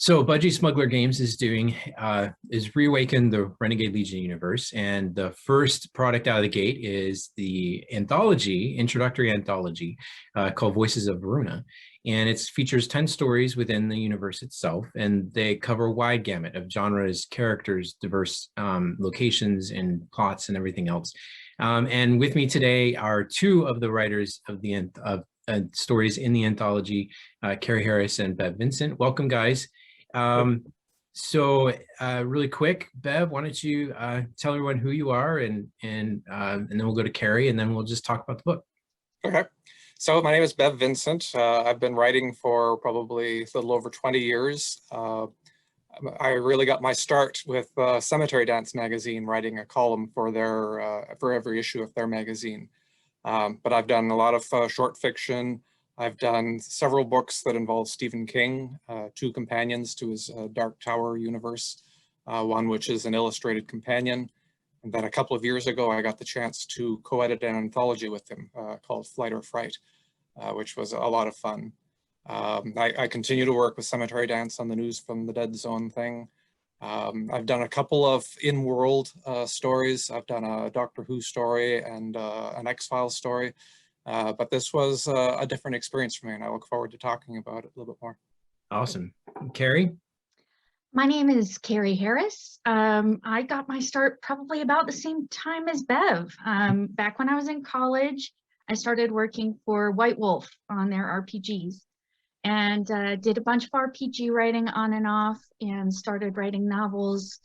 So Budgie Smuggler Games is reawaken the Renegade Legion Universe, and the first product out of the gate is the introductory anthology called Voices of Varuna, and it features 10 stories within the universe itself, and they cover a wide gamut of genres, characters, diverse locations, and plots, and everything else. And with me today are two of the writers of the stories in the anthology, Carrie Harris and Bev Vincent. Welcome, guys. Really quick, Bev, why don't you tell everyone who you are, and then we'll go to Carrie, and then we'll just talk about the book. Okay. So my name is Bev Vincent. I've been writing for probably a little over 20 years. I really got my start with Cemetery Dance magazine, writing a column for for every issue of their magazine. But I've done a lot of short fiction. I've done several books that involve Stephen King, two companions to his Dark Tower universe, one which is an illustrated companion. And then a couple of years ago, I got the chance to co-edit an anthology with him called Flight or Fright, which was a lot of fun. I continue to work with Cemetery Dance on the News from the Dead Zone thing. I've done a couple of in-world stories. I've done a Doctor Who story and an X-Files story. But this was a different experience for me, and I look forward to talking about it a little bit more. Awesome. Carrie? My name is Carrie Harris. I got my start probably about the same time as Bev. Back when I was in college, I started working for White Wolf on their RPGs, and did a bunch of RPG writing on and off, and started writing novels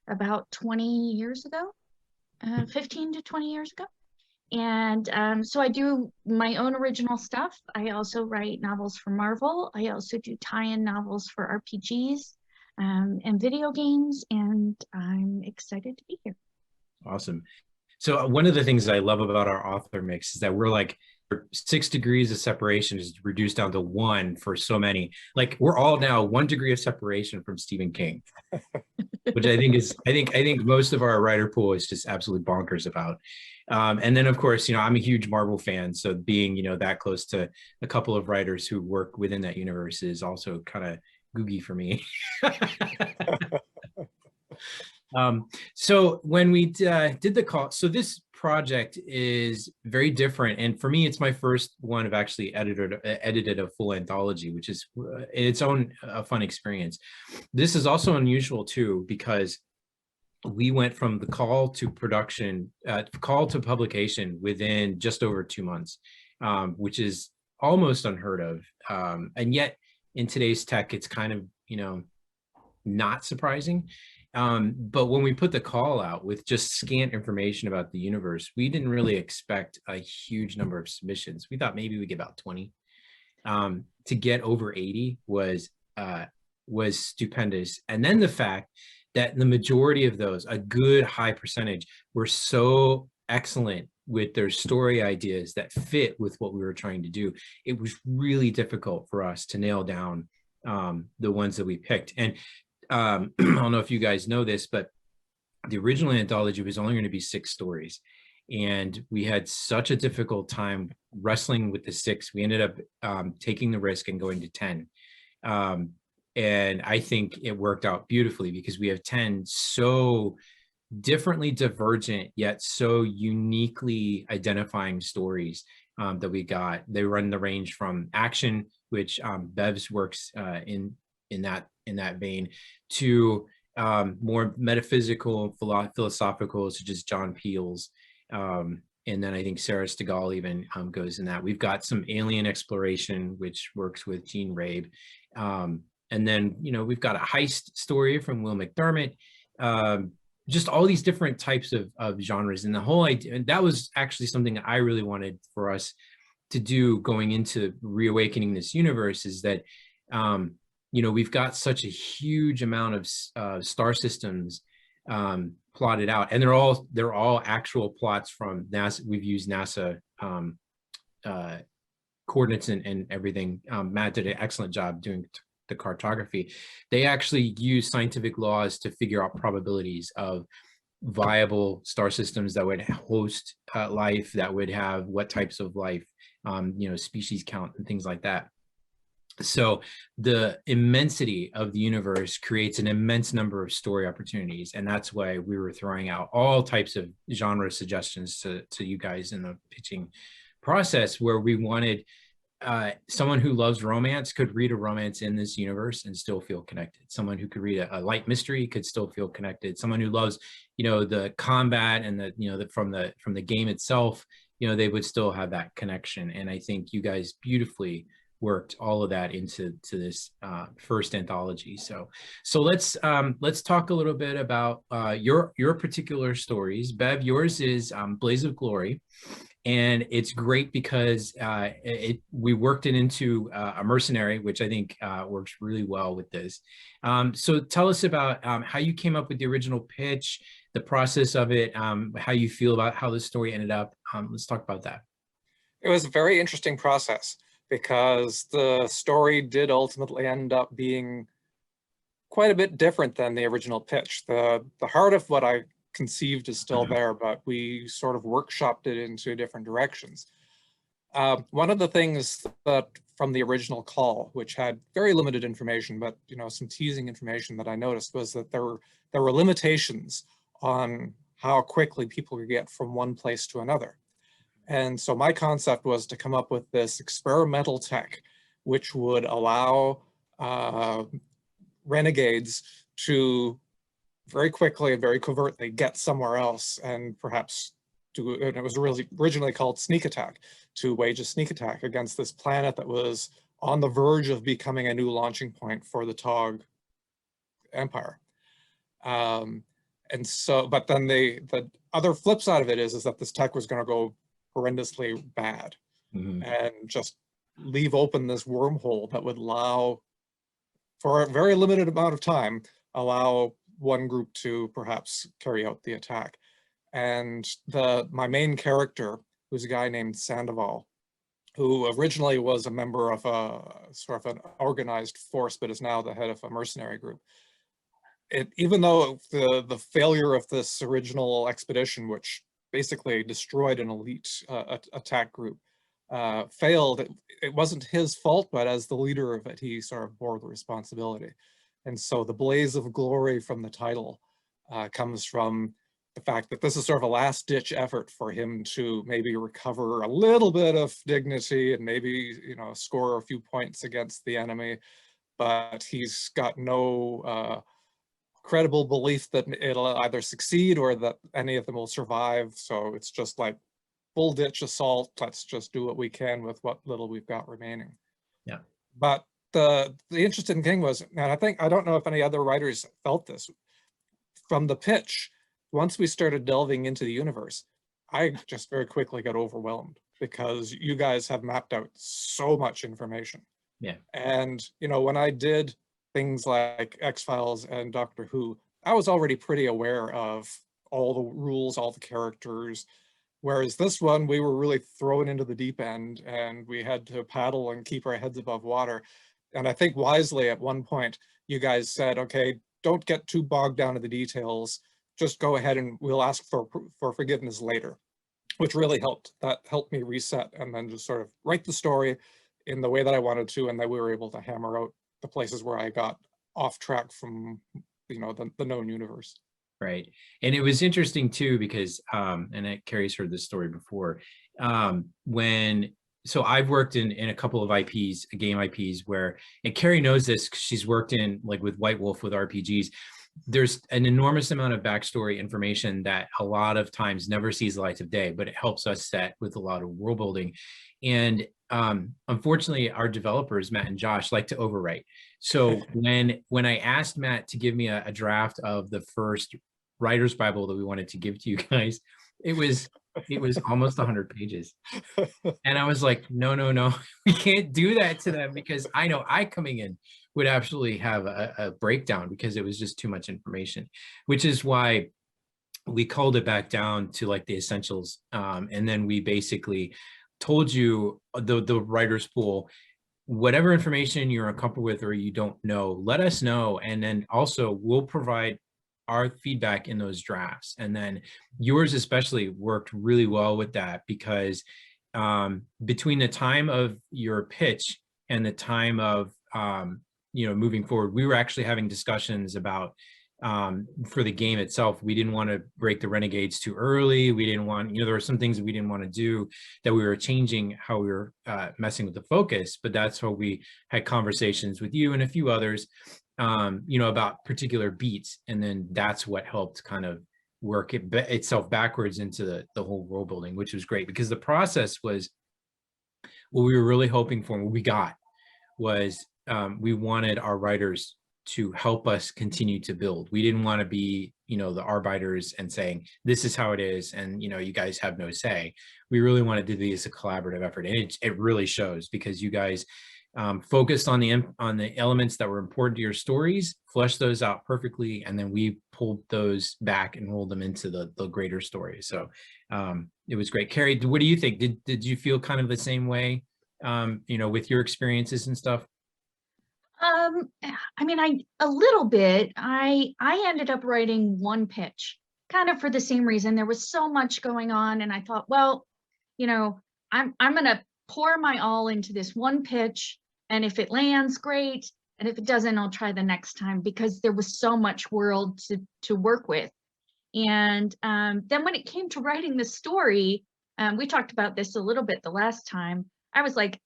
about 20 years ago, 15 to 20 years ago. And so I do my own original stuff. I also write novels for Marvel. I also do tie-in novels for RPGs and video games, and I'm excited to be here. Awesome. So one of the things that I love about our author mix is that we're like 6 degrees of separation is reduced down to 1 for so many. Like, we're all now 1 degree of separation from Stephen King, which I think most of our writer pool is just absolutely bonkers about. And then, of course, I'm a huge Marvel fan, so being that close to a couple of writers who work within that universe is also kind of googie for me. So when we did the call, so this project is very different, and for me, it's my first one of actually edited a full anthology, which is in its own fun experience. This is also unusual too, because we went from the call to production, call to publication within just over 2 months, which is almost unheard of. And yet in today's tech, it's kind of, not surprising. But when we put the call out with just scant information about the universe, we didn't really expect a huge number of submissions. We thought maybe we'd get about 20. To get over 80 was stupendous. And then the fact that the majority of those, a good high percentage, were so excellent with their story ideas that fit with what we were trying to do. It was really difficult for us to nail down the ones that we picked. And I don't know if you guys know this, but the original anthology was only going to be 6 stories. And we had such a difficult time wrestling with the 6. We ended up taking the risk and going to 10. And I think it worked out beautifully, because we have 10 so differently divergent, yet so uniquely identifying stories that we got. They run the range from action, which Bev's works in that vein, to more metaphysical, philosophical, such as John Peele's. And then I think Sarah Stegall even goes in that. We've got some alien exploration, which works with Gene Rabe. And then, we've got a heist story from Will McDermott. Just all these different types of genres. And the whole idea, and that was actually something that I really wanted for us to do going into reawakening this universe, is that, we've got such a huge amount of star systems plotted out, and they're all actual plots from NASA. We've used NASA coordinates and everything. Matt did an excellent job doing the cartography. They actually use scientific laws to figure out probabilities of viable star systems that would host life, that would have what types of life, species count and things like that. So the immensity of the universe creates an immense number of story opportunities. And that's why we were throwing out all types of genre suggestions to you guys in the pitching process, where we wanted someone who loves romance could read a romance in this universe and still feel connected. Someone who could read a light mystery could still feel connected. Someone who loves, the combat and from the game itself, they would still have that connection. And I think you guys beautifully worked all of that into this first anthology. So let's talk a little bit about your particular stories. Bev, yours is Blaze of Glory. And it's great because we worked it into a mercenary, which I think works really well with this. So tell us about how you came up with the original pitch, the process of it, how you feel about how the story ended up. Let's talk about that. It was a very interesting process because the story did ultimately end up being quite a bit different than the original pitch. The heart of what I conceived is still there, but we sort of workshopped it into different directions. One of the things that from the original call, which had very limited information, but some teasing information that I noticed, was that there were limitations on how quickly people could get from one place to another. And so my concept was to come up with this experimental tech, which would allow renegades to very quickly and very covertly get somewhere else and perhaps do, and it was really originally called sneak attack, to wage a sneak attack against this planet that was on the verge of becoming a new launching point for the Tog Empire. And so, but then the other flip side of it is that this tech was going to go horrendously bad and just leave open this wormhole that would allow, for a very limited amount of time, allow one group to perhaps carry out the attack. And my main character, who's a guy named Sandoval, who originally was a member of a sort of an organized force, but is now the head of a mercenary group. Even though the failure of this original expedition, which basically destroyed an elite attack group, failed, it wasn't his fault, but as the leader of it, he sort of bore the responsibility. And so the blaze of glory from the title comes from the fact that this is sort of a last-ditch effort for him to maybe recover a little bit of dignity and maybe, score a few points against the enemy. But he's got no credible belief that it'll either succeed or that any of them will survive. So it's just like full ditch assault. Let's just do what we can with what little we've got remaining. Yeah. But the interesting thing was, and I don't know if any other writers felt this, from the pitch, once we started delving into the universe, I just very quickly got overwhelmed because you guys have mapped out so much information. Yeah. And, when I did things like X-Files and Doctor Who, I was already pretty aware of all the rules, all the characters, whereas this one, we were really thrown into the deep end and we had to paddle and keep our heads above water. And I think wisely at one point, you guys said, okay, don't get too bogged down in the details. Just go ahead and we'll ask for forgiveness later, which really helped. That helped me reset and then just sort of write the story in the way that I wanted to. And then we were able to hammer out the places where I got off track from, the known universe. Right. And it was interesting too, because, and Carrie's heard this story before, so I've worked in a couple of IPs, game IPs where, and Carrie knows this because she's worked in with White Wolf with RPGs. There's an enormous amount of backstory information that a lot of times never sees the light of day, but it helps us set with a lot of world building. And unfortunately, our developers, Matt and Josh, like to overwrite. So when I asked Matt to give me a draft of the first writer's Bible that we wanted to give to you guys, it was almost 100 pages. And I was like, no, we can't do that to them, because I know coming in would absolutely have a breakdown because it was just too much information, which is why we culled it back down to the essentials. And then we basically told you, the writer's pool, whatever information you're uncomfortable with or you don't know, let us know. And then also we'll provide our feedback in those drafts. And then yours especially worked really well with that, because between the time of your pitch and the time of, you know, moving forward, we were actually having discussions about, for the game itself, we didn't want to break the Renegades too early. We didn't want, you know, there were some things that we didn't want to do, that we were changing how we were messing with the focus. But that's what we had conversations with you and a few others, you know, about particular beats. And then that's what helped kind of work itself backwards into the whole world building, which was great, because the process was what we were really hoping for. And what we got was, we wanted our writers to help us continue to build. We didn't want to be, you know, the arbiters and saying, this is how it is, and, you know, you guys have no say. We really wanted to do this as a collaborative effort. And it really shows, because you guys focused on the elements that were important to your stories, fleshed those out perfectly, and then we pulled those back and rolled them into the greater story. So it was great. Carrie, what do you think? Did you feel kind of the same way, you know, with your experiences and stuff? I mean, a little bit. I ended up writing one pitch, kind of for the same reason. There was so much going on, and I thought, well, you know, I'm gonna pour my all into this one pitch, and if it lands, great, and if it doesn't, I'll try the next time, because there was so much world to work with. And then when it came to writing the story, we talked about this a little bit the last time. I was like,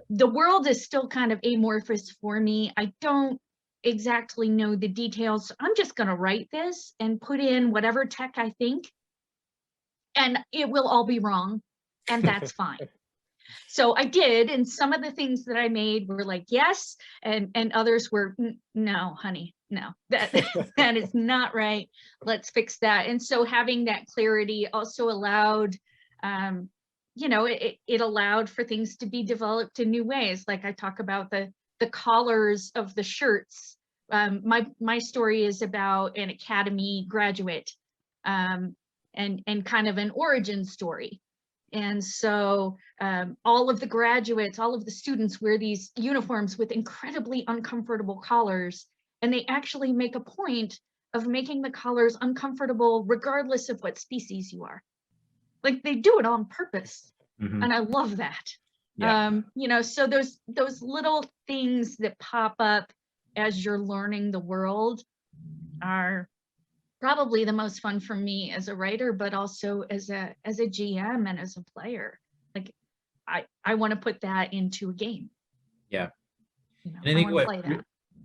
the world is still kind of amorphous for me. I don't exactly know the details. So I'm just going to write this and put in whatever tech I think, and it will all be wrong, and that's fine. So I did, and some of the things that I made were like, yes, and others were, no, honey, no, that is not right. Let's fix that. And so having that clarity also allowed, you know, it allowed for things to be developed in new ways. Like I talk about the collars of the shirts. My story is about an academy graduate, and kind of an origin story. And so all of the graduates, all of the students wear these uniforms with incredibly uncomfortable collars, and they actually make a point of making the collars uncomfortable regardless of what species you are. Like, they do it on purpose. Mm-hmm. And I love that. Yeah. You know, so those little things that pop up as you're learning the world are probably the most fun for me as a writer, but also as a GM and as a player. Like, I want to put that into a game. Yeah. You know, And I think play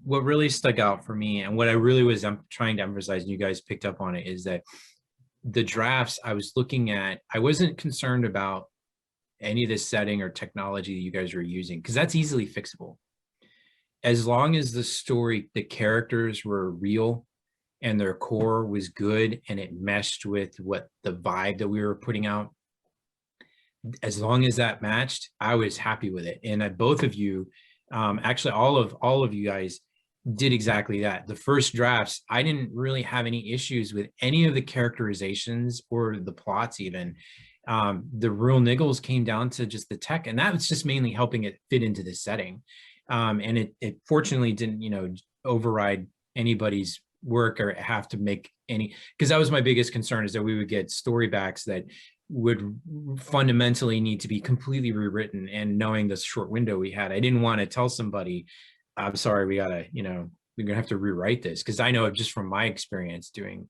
what really stuck out for me, and what I really was trying to emphasize, and you guys picked up on it, is that the drafts I was looking at, I wasn't concerned about any of the setting or technology that you guys were using, because that's easily fixable. As long as the story, the characters were real and their core was good and it meshed with what the vibe that we were putting out, as long as that matched, I was happy with it. And both of you, actually all of you guys, did exactly that. The first drafts, I didn't really have any issues with any of the characterizations or the plots even. The real niggles came down to just the tech, and that was just mainly helping it fit into the setting. And it fortunately didn't, you know, override anybody's work or have to make any, because that was my biggest concern, is that we would get story backs that would fundamentally need to be completely rewritten. And knowing the short window we had, I didn't want to tell somebody, I'm sorry, we gotta, you know, we're gonna have to rewrite this, because I know just from my experience doing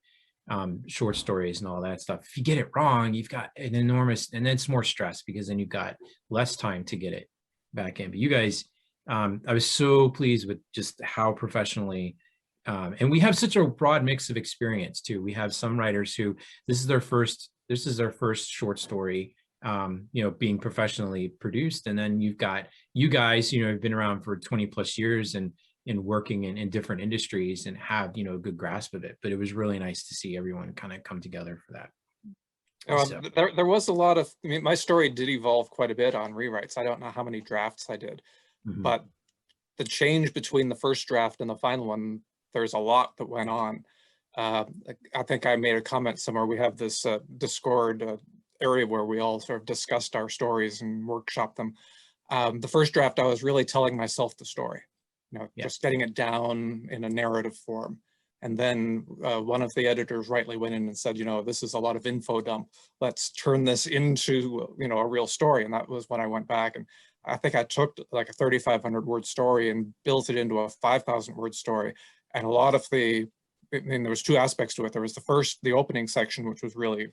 short stories and all that stuff, if you get it wrong, you've got an enormous, and then it's more stress, because then you've got less time to get it back in. But you guys, I was so pleased with just how professionally, and we have such a broad mix of experience too. We have some writers who this is their first short story, you know, being professionally produced. And then you've got you guys, you know, have been around for 20 plus years and working in different industries and have, you know, a good grasp of it. But it was really nice to see everyone kind of come together for that. So. There was a lot of, I mean, my story did evolve quite a bit on rewrites. I don't know how many drafts I did, but the change between the first draft and the final one, there's a lot that went on. I think I made a comment somewhere. We have this Discord area where we all sort of discussed our stories and workshopped them. The first draft, I was really telling myself the story, you know, just getting it down in a narrative form. And then one of the editors rightly went in and said, you know, this is a lot of info dump. Let's turn this into, you know, a real story. And that was when I went back and I think I took like a 3,500 word story and built it into a 5,000 word story. And a lot of I mean, there was two aspects to it. There was the opening section, which was really,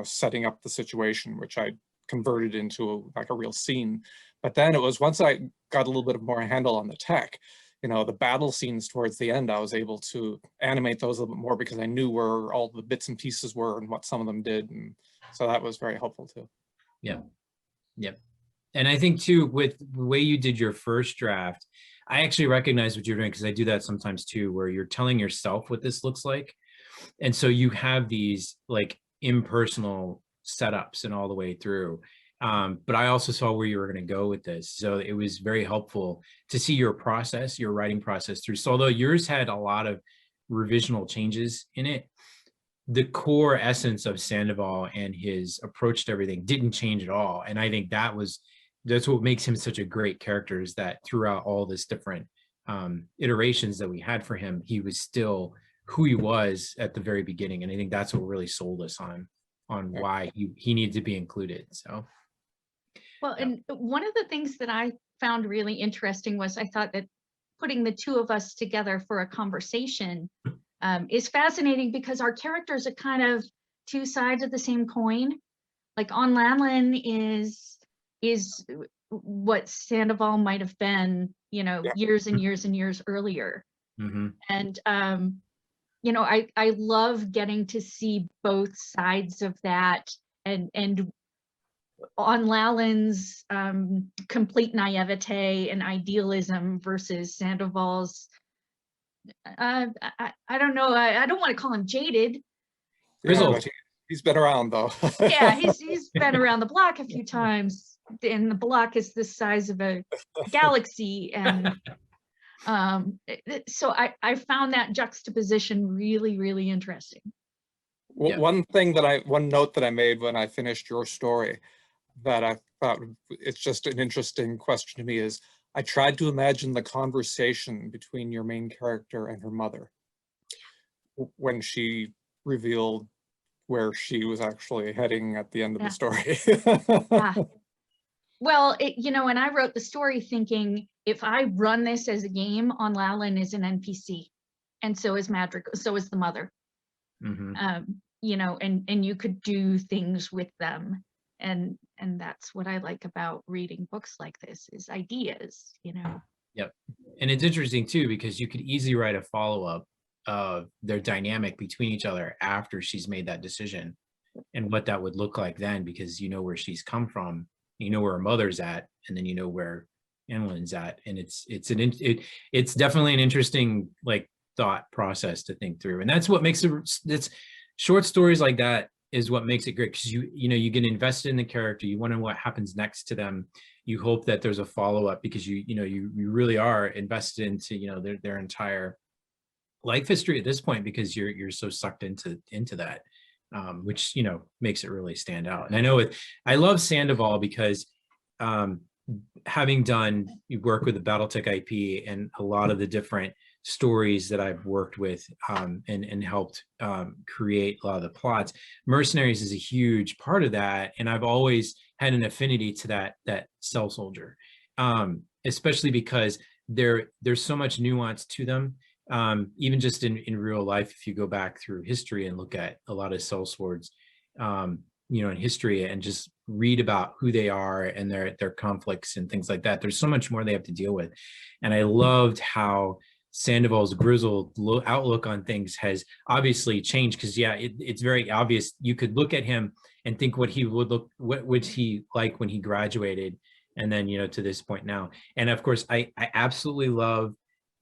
setting up the situation, which I converted into like a real scene. But then it was once I got a little bit more handle on the tech, the battle scenes towards the end, I was able to animate those a little bit more because I knew where all the bits and pieces were and what some of them did. And so that was very helpful too. Yeah. Yep. And I think too, with the way you did your first draft, I actually recognize what you're doing because I do that sometimes too, where you're telling yourself what this looks like. And so you have these like impersonal setups and all the way through. But I also saw where you were going to go with this. So it was very helpful to see your process, your writing process through. So although yours had a lot of revisional changes in it, the core essence of Sandoval and his approach to everything didn't change at all. And I think that's what makes him such a great character, is that throughout all this different iterations that we had for him, he was still who he was at the very beginning. And I think that's what really sold us on why he needed to be included. So. Well, and one of the things that I found really interesting was I thought that putting the two of us together for a conversation is fascinating because our characters are kind of two sides of the same coin. Like Onlanlin is what Sandoval might have been, years and years and years earlier. Mm-hmm. And I love getting to see both sides of that, and Onlanlin's complete naivete and idealism versus Sandoval's, I don't know, I don't want to call him jaded. Yeah, he's been around though. Yeah, he's been around the block a few times, and the block is the size of a galaxy. And so I found that juxtaposition really, really interesting. Yeah. One note that I made when I finished your story that I thought it's just an interesting question to me is, I tried to imagine the conversation between your main character and her mother when she revealed where she was actually heading at the end of the story. Yeah. Well, and I wrote the story thinking, if I run this as a game, Onlanlin is an NPC, and so is Madrigal, so is the mother. Mm-hmm. And you could do things with them, and that's what I like about reading books like this, is ideas. Yep. And it's interesting too, because you could easily write a follow-up of their dynamic between each other after she's made that decision, and what that would look like then, because you know where she's come from, you know where her mother's at, and then you know where Anneline's at. And it's definitely an interesting like thought process to think through. And that's what makes it's short stories like that is what makes it great, because you get invested in the character, you wonder what happens next to them, you hope that there's a follow-up, because you really are invested into their entire life history at this point, because you're so sucked into that, which makes it really stand out. And I love Sandoval because having done work with the BattleTech IP and a lot of the different stories that I've worked with and helped create a lot of the plots, Mercenaries is a huge part of that. And I've always had an affinity to that cell soldier, especially because there's so much nuance to them. Even just in real life, if you go back through history and look at a lot of cell swords, in history, and just read about who they are and their conflicts and things like that, there's so much more they have to deal with. And I loved how Sandoval's grizzled outlook on things has obviously changed, because it's very obvious. You could look at him and think what would he like when he graduated, and then to this point now. And of course, I absolutely love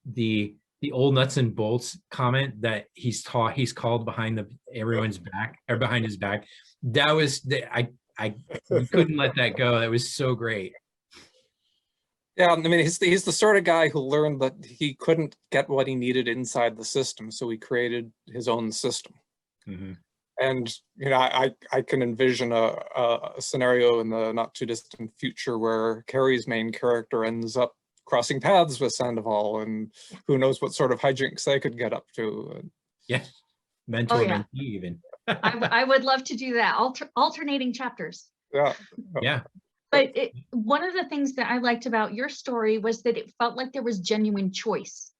the old nuts and bolts comment that he's called behind everyone's back, or behind his back. That was I couldn't let that go. That was so great. Yeah, I mean, he's the sort of guy who learned that he couldn't get what he needed inside the system, so he created his own system. Mm-hmm. And I can envision a scenario in the not too distant future where Carrie's main character ends up crossing paths with Sandoval, and who knows what sort of hijinks they could get up to. Yeah, mentee even. I would love to do that. Alternating chapters. Yeah. Yeah. But one of the things that I liked about your story was that it felt like there was genuine choice.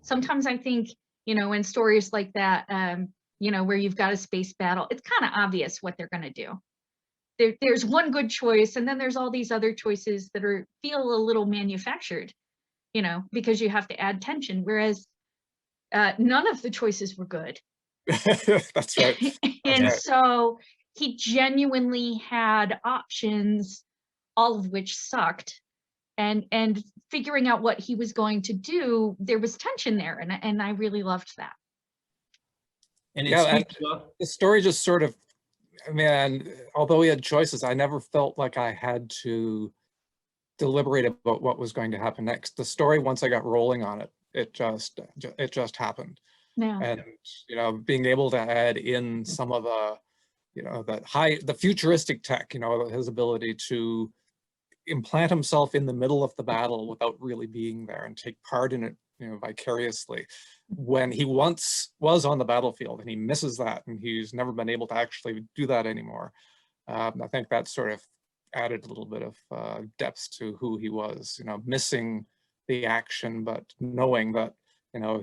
Sometimes I think, in stories like that, where you've got a space battle, it's kind of obvious what they're going to do. There's one good choice, and then there's all these other choices that feel a little manufactured, because you have to add tension. Whereas none of the choices were good. That's right. And so he genuinely had options, all of which sucked. And figuring out what he was going to do, there was tension there, and I really loved that. And the story just sort of, although he had choices, I never felt like I had to deliberate about what was going to happen next. The story, once I got rolling on it, it just happened. Yeah. And being able to add in some of the, the futuristic tech, his ability to implant himself in the middle of the battle without really being there and take part in it, vicariously, when he once was on the battlefield, and he misses that, and he's never been able to actually do that anymore. I think that sort of added a little bit of depth to who he was, missing the action, but knowing that,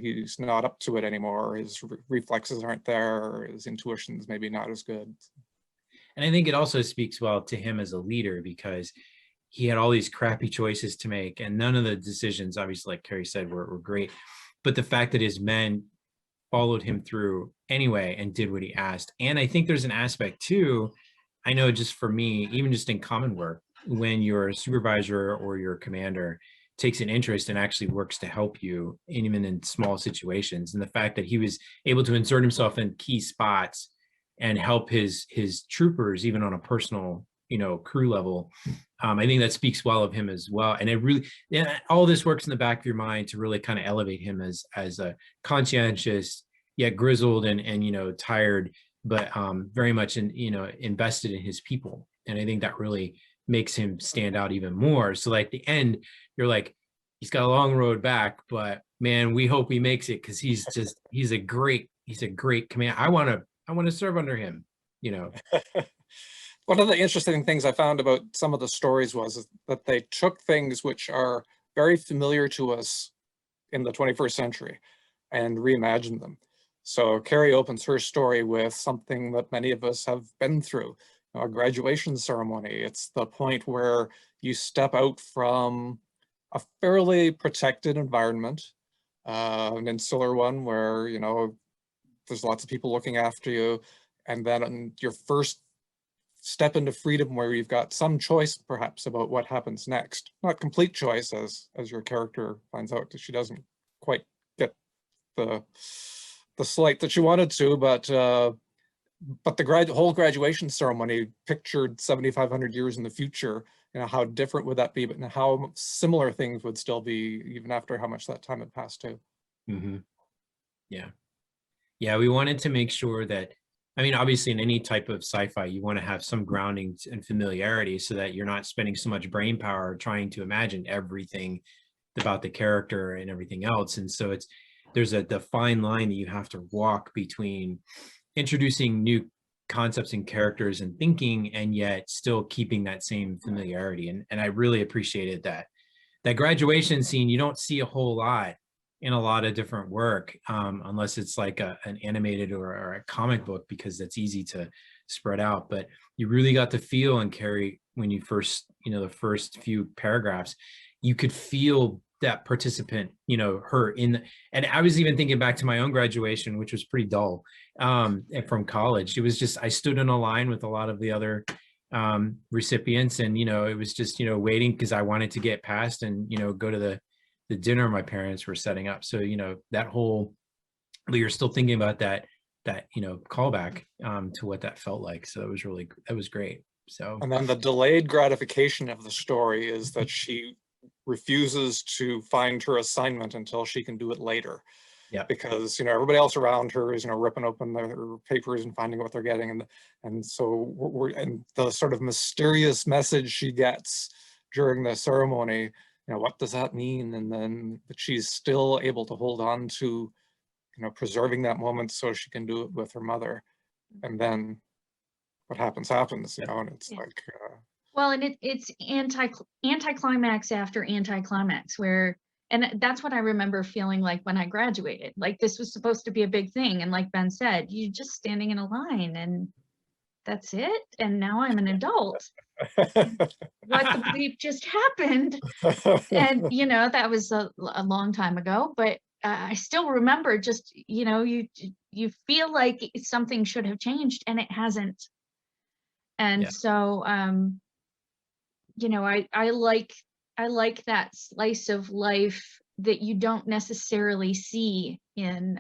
he's not up to it anymore. His reflexes aren't there, his intuition's maybe not as good. And I think it also speaks well to him as a leader, because he had all these crappy choices to make, and none of the decisions, obviously, like Carrie said, were great. But the fact that his men followed him through anyway and did what he asked. And I think there's an aspect too, I know just for me, even just in common work, when your supervisor or your commander takes an interest and actually works to help you, even in small situations, and the fact that he was able to insert himself in key spots and help his troopers, even on a personal, crew level, I think that speaks well of him as well. And it really, all this works in the back of your mind to really kind of elevate him as a conscientious, yet grizzled and tired, but very much invested in his people. And I think that really makes him stand out even more. So like the end, you're like, he's got a long road back, but man, we hope he makes it, because he's a great command. I want to serve under him. One of the interesting things I found about some of the stories was that they took things which are very familiar to us in the 21st century and reimagined them. So Carrie opens her story with something that many of us have been through, a graduation ceremony. It's the point where you step out from a fairly protected environment, an insular one where, there's lots of people looking after you, and then on your first step into freedom, where you've got some choice perhaps about what happens next. Not complete choice, as your character finds out, because she doesn't quite get the slight that she wanted to, but the whole graduation ceremony pictured 7,500 years in the future. How different would that be, but how similar things would still be even after how much that time had passed too. Mm-hmm. Yeah, we wanted to make sure that, obviously in any type of sci-fi, you want to have some grounding and familiarity so that you're not spending so much brain power trying to imagine everything about the character and everything else. And so there's a fine line that you have to walk between introducing new concepts and characters and thinking, and yet still keeping that same familiarity. And I really appreciated that graduation scene. You don't see a whole lot in a lot of different work, unless it's like an animated or a comic book, because that's easy to spread out. But you really got to feel, and Carrie, when you first, the first few paragraphs, you could feel that participant, her in and I was even thinking back to my own graduation, which was pretty dull, from college. It was just, I stood in a line with a lot of the other recipients, and, it was just, waiting because I wanted to get past and, go to the dinner my parents were setting up. So, that whole, you're still thinking about that callback to what that felt like. So that was great. So, and then the delayed gratification of the story is that she refuses to find her assignment until she can do it later. Yeah, because everybody else around her is ripping open their papers and finding what they're getting, and so and the sort of mysterious message she gets during the ceremony, what does that mean? And then she's still able to hold on to preserving that moment so she can do it with her mother. And then what happens, and it's like Well, and it's anticlimax after anticlimax, where, and that's what I remember feeling like when I graduated. Like this was supposed to be a big thing, and like Ben said, you're just standing in a line, and that's it. And now I'm an adult. What the bleep just happened? And you know, that was a long time ago, but I still remember. Just, you know, you feel like something should have changed, and it hasn't. And Yeah. so you know, I like that slice of life that you don't necessarily see in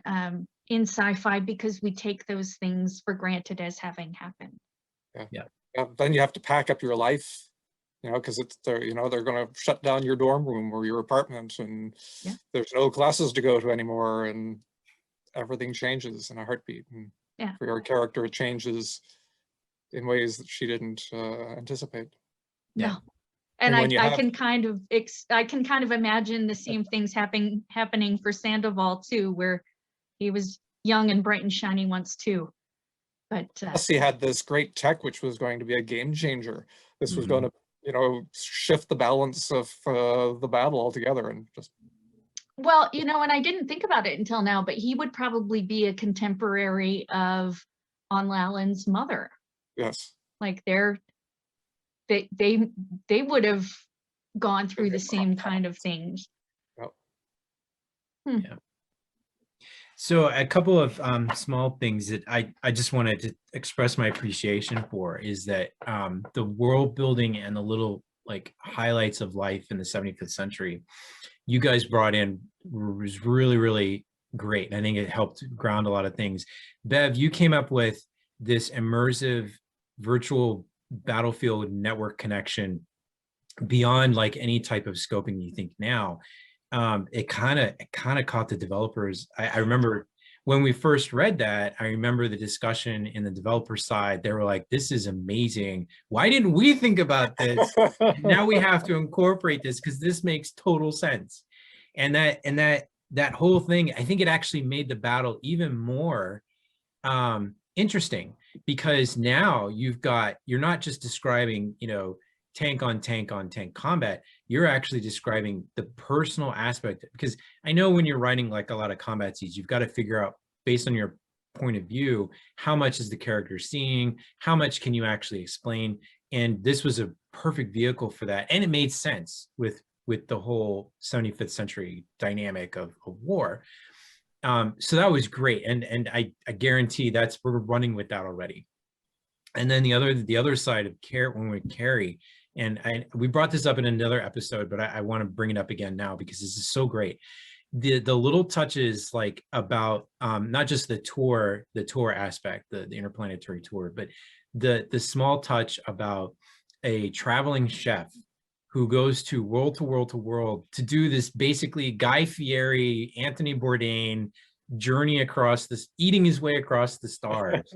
sci-fi, because we take those things for granted as having happened. Yeah. Then you have to pack up your life, you know, because they're going to shut down your dorm room or your apartment, and Yeah. there's no classes to go to anymore, and everything changes in a heartbeat. And Yeah. for your character, it changes in ways that she didn't anticipate. No. Yeah. And when you I have- can kind of imagine the same things happening for Sandoval too, where he was young and bright and shiny once too. But Plus, he had this great tech, which was going to be a game changer. This was going to, you know, shift the balance of the battle altogether, and just. Well, you know, and I didn't think about it until now, but he would probably be a contemporary of On Lalan's mother. Yes. Like they would have gone through the same kind of things. Yep. Yeah. So a couple of small things that I just wanted to express my appreciation for is that the world building and the little like highlights of life in the 75th century you guys brought in was really, really great. And I think it helped ground a lot of things. Bev, you came up with this immersive virtual battlefield network connection beyond like any type of scoping you think now. It kind of caught the developers. I remember when we first read that, I remember the discussion in the developer side. They were like, this is amazing. Why didn't we think about this? Now we have to incorporate this because this makes total sense. And that whole thing, I think it actually made the battle even more interesting, because now you're not just describing, you know, tank on tank on tank combat. You're actually describing the personal aspect, because I know when you're writing like a lot of combat scenes, you've got to figure out based on your point of view, how much is the character seeing, how much can you actually explain? And this was a perfect vehicle for that. And it made sense with the whole 75th century dynamic of war. So that was great. And I guarantee we're running with that already. And then the other side of when we Carrie, and we brought this up in another episode, but I want to bring it up again now because this is so great. The little touches like about not just the tour aspect, the interplanetary tour, but the small touch about a traveling chef who goes to world to do this basically Guy Fieri, Anthony Bourdain journey across this, eating his way across the stars.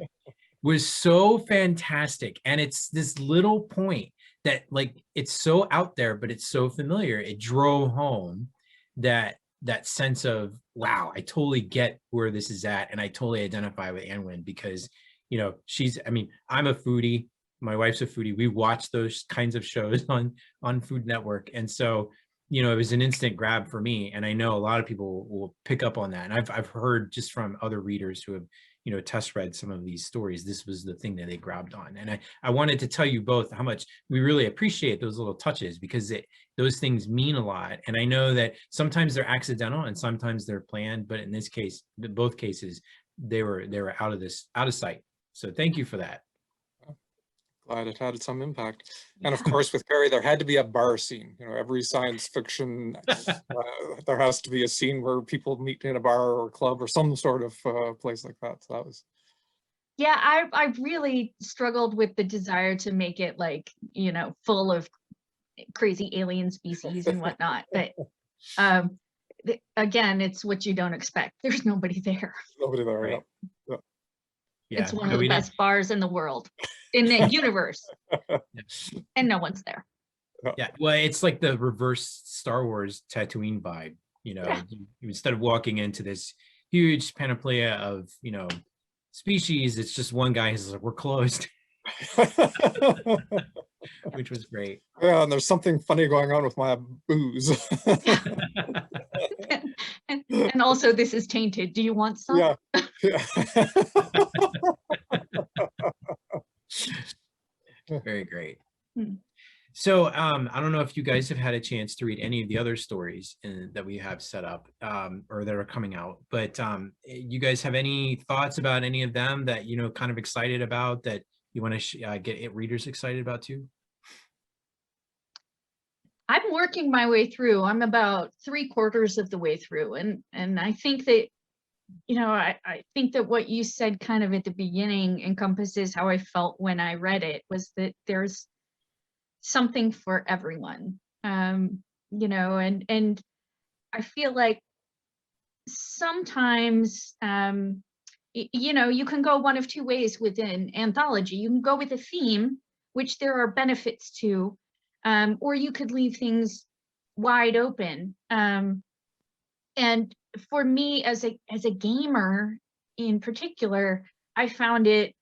Was so fantastic. And it's this little point that like, it's so out there, but it's so familiar. It drove home that sense of, wow, I totally get where this is at. And I totally identify with Anwin because, you know, I'm a foodie. My wife's a foodie. We watch those kinds of shows on Food Network. And so, you know, it was an instant grab for me. And I know a lot of people will pick up on that. And I've heard just from other readers who have, you know, test read some of these stories, this was the thing that they grabbed on. And I wanted to tell you both how much we really appreciate those little touches, because those things mean a lot. And I know that sometimes they're accidental and sometimes they're planned, but in this case, both cases, they were out of sight. So thank you for that. Glad it had some impact. And of course, with Carrie, there had to be a bar scene. You know, every science fiction, there has to be a scene where people meet in a bar or club or some sort of place like that. So that was. Yeah, I really struggled with the desire to make it like, you know, full of crazy alien species and whatnot. But again, it's what you don't expect. There's nobody there. Nobody there, right? Yeah. Yeah. It's one of the best bars in the world, in the universe, and no one's there. Yeah, well, it's like the reverse Star Wars Tatooine vibe. You know, Yeah. Instead of walking into this huge panoplia of, you know, species, it's just one guy who's like, we're closed. which was great. Yeah, and there's something funny going on with my booze. And also this is tainted. Do you want some? Yeah. Yeah. Very great. Hmm. So I don't know if you guys have had a chance to read any of the other stories that we have set up or that are coming out, but you guys have any thoughts about any of them that, you know, kind of excited about, that you want to get readers excited about too? I'm working my way through. I'm about 3/4 of the way through. And I think that, you know, I think that what you said kind of at the beginning encompasses how I felt when I read it, was that there's something for everyone. You know, and I feel like sometimes, you know, you can go one of two ways with an anthology. You can go with a theme, which there are benefits to, or you could leave things wide open. And for me, as a gamer in particular, I found it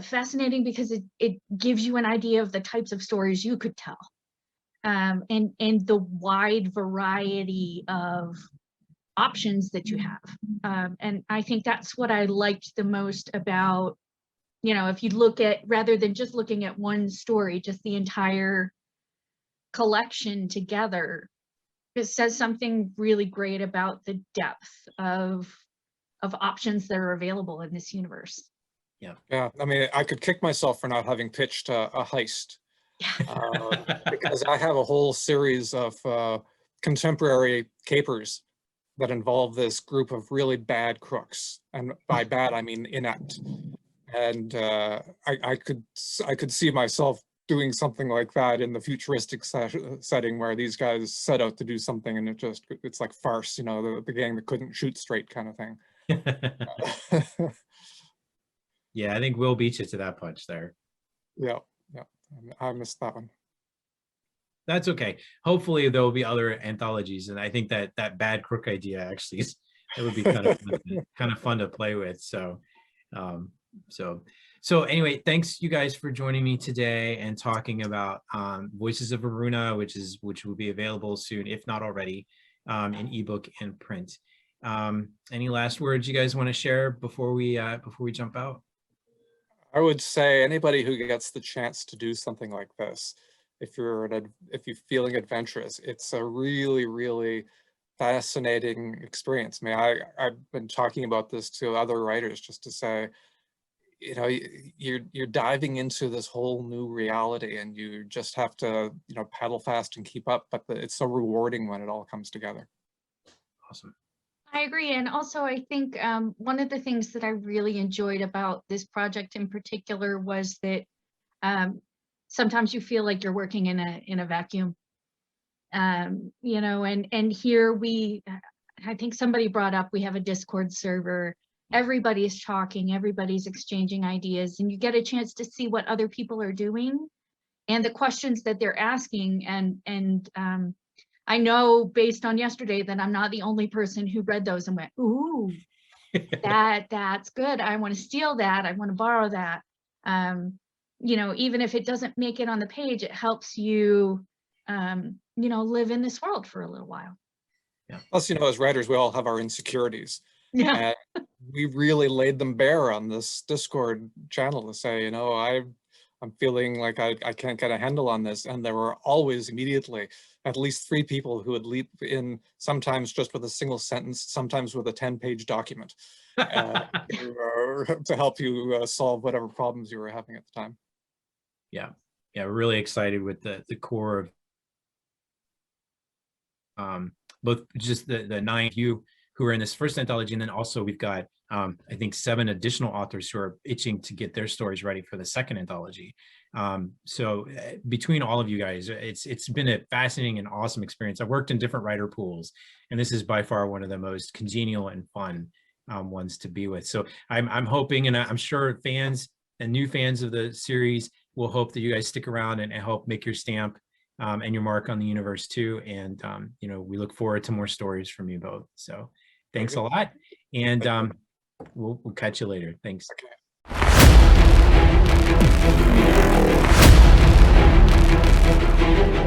fascinating because it gives you an idea of the types of stories you could tell, and the wide variety of options that you have. And I think that's what I liked the most about, you know, if you look at, rather than just looking at one story, just the entire collection together, it says something really great about the depth of options that are available in this universe. Yeah, I mean, I could kick myself for not having pitched a heist, because I have a whole series of contemporary capers that involve this group of really bad crooks, and by bad I mean inept. And I could see myself doing something like that in the futuristic setting where these guys set out to do something, and it's like farce, you know, the gang that couldn't shoot straight kind of thing. Yeah, I think Will beat you to that punch there. Yeah, I missed that one. That's okay. Hopefully there will be other anthologies, and I think that bad crook idea actually it would be kind of fun to play with. So so anyway, thanks you guys for joining me today and talking about Voices of Varuna, which will be available soon, if not already, in ebook and print. Any last words you guys want to share before we jump out? I would say anybody who gets the chance to do something like this, if you're feeling adventurous, it's a really, really fascinating experience. I mean, I've been talking about this to other writers just to say, you know, you're diving into this whole new reality, and you just have to, you know, paddle fast and keep up. But it's so rewarding when it all comes together. Awesome. I agree. And also, I think one of the things that I really enjoyed about this project in particular was that sometimes you feel like you're working in a vacuum. You know, and here I think somebody brought up, we have a Discord server. Everybody's talking, everybody's exchanging ideas, and you get a chance to see what other people are doing and the questions that they're asking. And I know based on yesterday that I'm not the only person who read those and went, ooh, that's good. I want to steal that. I want to borrow that. You know, even if it doesn't make it on the page, it helps you, you know, live in this world for a little while. Yeah. Plus, you know, as writers, we all have our insecurities. Yeah. And we really laid them bare on this Discord channel to say, you know, I'm feeling like I can't get a handle on this. And there were always immediately at least 3 people who would leap in, sometimes just with a single sentence, sometimes with a 10-page document to help you solve whatever problems you were having at the time. Yeah, we're really excited with the core of both just the 9 of you who are in this first anthology, and then also we've got I think 7 additional authors who are itching to get their stories ready for the second anthology. So between all of you guys, it's been a fascinating and awesome experience. I've worked in different writer pools, and this is by far one of the most congenial and fun ones to be with. So I'm hoping, and I'm sure fans and new fans of the series will hope that you guys stick around and help make your stamp and your mark on the universe too. And you know, we look forward to more stories from you both. So thanks a lot, and we'll catch you later. Thanks. Okay. Bye.